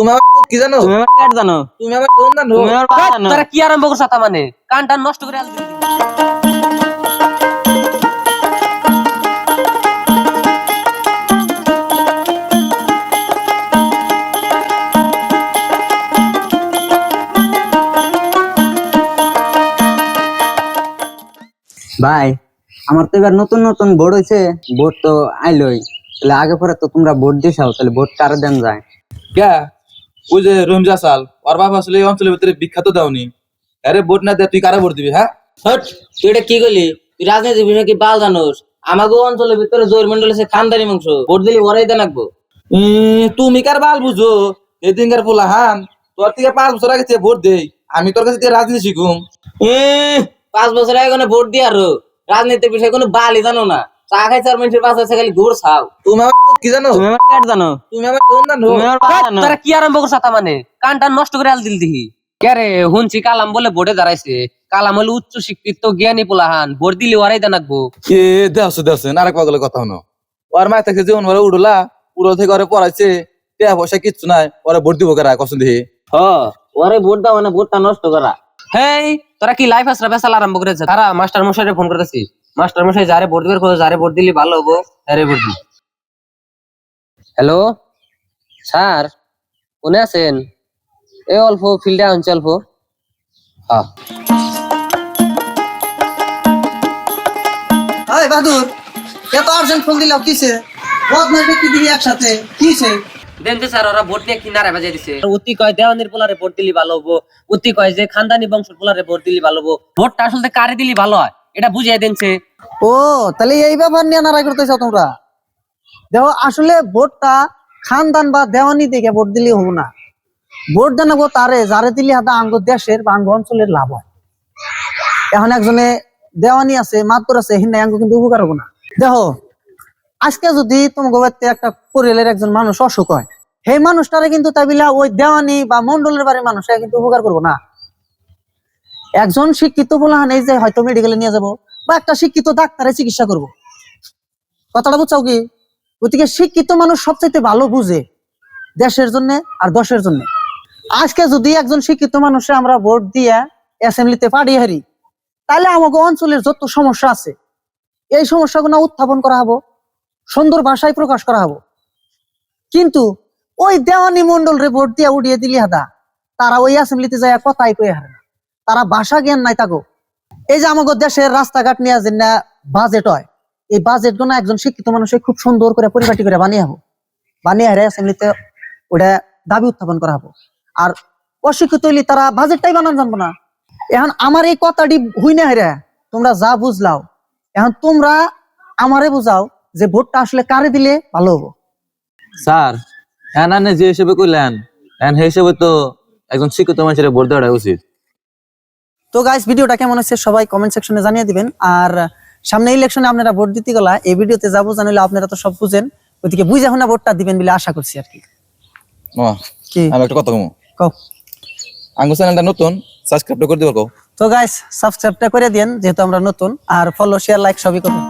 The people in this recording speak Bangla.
তুমি আমার কি জানো? তুমি আমার পেট জানো? তুমি আমার কোন জানো? তুমি আমার পা জানো? তোরা কি আরম্ভ করছ তা মানে কানটা নষ্ট করে আলছি। ভাই আমার তো এবার নতুন নতুন ভোট হয়েছে, ভোট তো আইলোই, তাহলে আগে পরে তো তোমরা ভোট দিছাও, তাহলে ভোট কারে দেন যায়? কে? ওই যে রমজা সাল ওর বাপ আসলে এই অঞ্চলের ভিতরে বিখ্যাত দাওনি। আরে ভোট না দে তুই কারে ভোট দিবি? হ্যাঁ হট, তুই এটা কি করলি? তুই রাজনীতির বিষয়ে কি বাল জানোস? আমাগো অঞ্চলের ভিতরে জোর মন্ডল আছে খানদানি বংশ, ভোট দিলি ওরাই দেন লাগবো। তুমি কার বাল বুঝো? এদিনকার পোলা হান তোর থেকে 5 বছর আগে ভোট দেই, আমি তোর কাছে থেকে রাজনীতি শিখুম। 5 বছর আগে কোনো ভোট দিয়ে আরো রাজনীতির বিষয়ে কোনো বালই জানো না। চা খাইছে আর মানুষের পাশে আছে খালি ঘুর ছাও। তুমি আমার কি জানো? তুমি আমার পেট জানো? তুমি আমার কোন জানো? তুমি আমার পা জানো? তোরা কি আরম্ভ করছ তা মানে কানটা নষ্ট করে আল দিল দিহি। কে রে হুনছি কালাম বলে ভোটে দাঁড়াইছে, কালাম হলো উচ্চ শিক্ষিত জ্ঞানী পোলাহান, ভোট দিলি ওরাই দেন লাগবো। এ দেওছেন আরেক পাগলের কথা হনো। ওর মায়ের থেকে জীবন ভরে উড়লা, উড়ো থেকে ওরে পড়াইছে, টাকা পয়সা কিচ্ছু নাই, ওরে ভোট দিব কারা কসম দিহি। ওরে ভোট দাও মানে ভোটটা নষ্ট করা। হেই তোরা কি লাইফ আসরা বেসাল আরম্ভ করেছে? তারা মাস্টার মশাইরে ফোন করতেছি। মাস্টার মশাই যারে ভোট দিবার খোঁজ, যারে ভোট দিলি ভালো হবো তারে ভোট দিই। হ্যালো স্যার, কোনে আছেন? এই অল্প ফিল্ডে আনছে অল্প। হ্যাঁ হাই বাহাদুর, এত আর্জেন্ট ফোন দিলাম কিসে? বদমাইশ ব্যক্তি দিবি একসাথে কিসে? দেখতে স্যার ওরা ভোট নিয়ে কিনারে বাজাই দিছে। অতি কয় দেওয়ানির পোলারে ভোট দিলি ভালো হবো, অতি কয় যে খানদানি বংশের পোলারে ভোট দিলি ভালো হবো। ভোটটা আসলে কারে দিলি ভালো হয় এটা বুঝিয়ে দিনছে। ও তাহলে এই ব্যাপার নিয়ে নারাই করতেছ তোমরা? দেখো আসলে ভোটটা খানদান বা দেওয়ানি দেখে ভোট দিলে হবো না। ভোট জানাবো তারে যারে দিলে হাতে আঙ্গ দেশের বা আঙ্গ অঞ্চলের লাভ হয়। এখন একজনে দেওয়ানি আছে মাতবর আছে হিন্দা আঙ্গ কিন্তু উপকার হবো না। দেখো আজকে যদি তোমার বাড়িতে একটা পরিবারের একজন মানুষ অসুখ হয়, সেই মানুষটারে কিন্তু তাবিলা ওই দেওয়ানি বা মন্ডলের বাড়ির মানুষ কিন্তু উপকার করবো না। একজন শিক্ষিত বলাহান এই যে হয়তো মেডিকেলে নিয়ে যাব বা একটা শিক্ষিত ডাক্তারে চিকিৎসা করব, কথাটা বুঝছাও কি? গতিকে শিক্ষিত মানুষ সবচাইতে ভালো বুঝে দেশের জন্য আর দশের জন্য। আজকে যদি একজন শিক্ষিত মানুষে আমরা ভোট দিয়ে অ্যাসেম্বলিতে পাঠিয়ে হারি, তাহলে আমাকে অঞ্চলের যত সমস্যা আছে এই সমস্যাগুলো উত্থাপন করা হবো, সুন্দর ভাষায় প্রকাশ করা হবো। কিন্তু ওই দেওয়ানি মন্ডল রে ভোট দিয়ে উড়িয়ে দিলি হাদা, তারা ওই অ্যাসেম্বলিতে যায় কথাই কয়ে হারে না, তারা ভাষা জ্ঞান নাই তাগো। এই যে আমাদের দেশের রাস্তাঘাট নিয়ে যে না বাজেট হয়, এই বাজেট গুলো একজন শিক্ষিত মানুষে খুব সুন্দর করে পরিপাটি করে বানিয়ে হবো, বানিয়ে হারে অ্যাসেম্বলিতে ওটা দাবি উত্থাপন করা হবো। আর অশিক্ষিত হইলে তারা বাজেটটাই বানান জানবো না। এখন আমার এই কথাটি হুই না হেরে তোমরা যা বুঝলাও, এখন তোমরা আমারে বুঝাও যে ভোটটা আসলে কারে দিলে ভালো হবো। স্যার হ্যাঁ যে হিসেবে কইলেন হ্যাঁ সেই হিসেবে তো একজন শিক্ষিত মানুষের ভোট দেওয়াটা উচিত। তো গাইস ভিডিওটা কেমন হচ্ছে সবাই কমেন্ট সেকশনে জানিয়ে দিবেন। আর সামনে ইলেকশনে আপনারা ভোট দিতে গেলা এই ভিডিওতে যাবো জানিলে আপনারা তো সব বুঝেন, ওইদিকে বুঝে এখন ভোটটা দিবেন বলে আশা করছি আর কি। কি আমি একটা কথা কমু, কও? আঙ্গু চ্যানেলটা নতুন, সাবস্ক্রাইব করে দিবা কও। তো গাইস সাবস্ক্রাইবটা করে দেন যেহেতু আমরা নতুন, আর ফলো শেয়ার লাইক সবই করুন।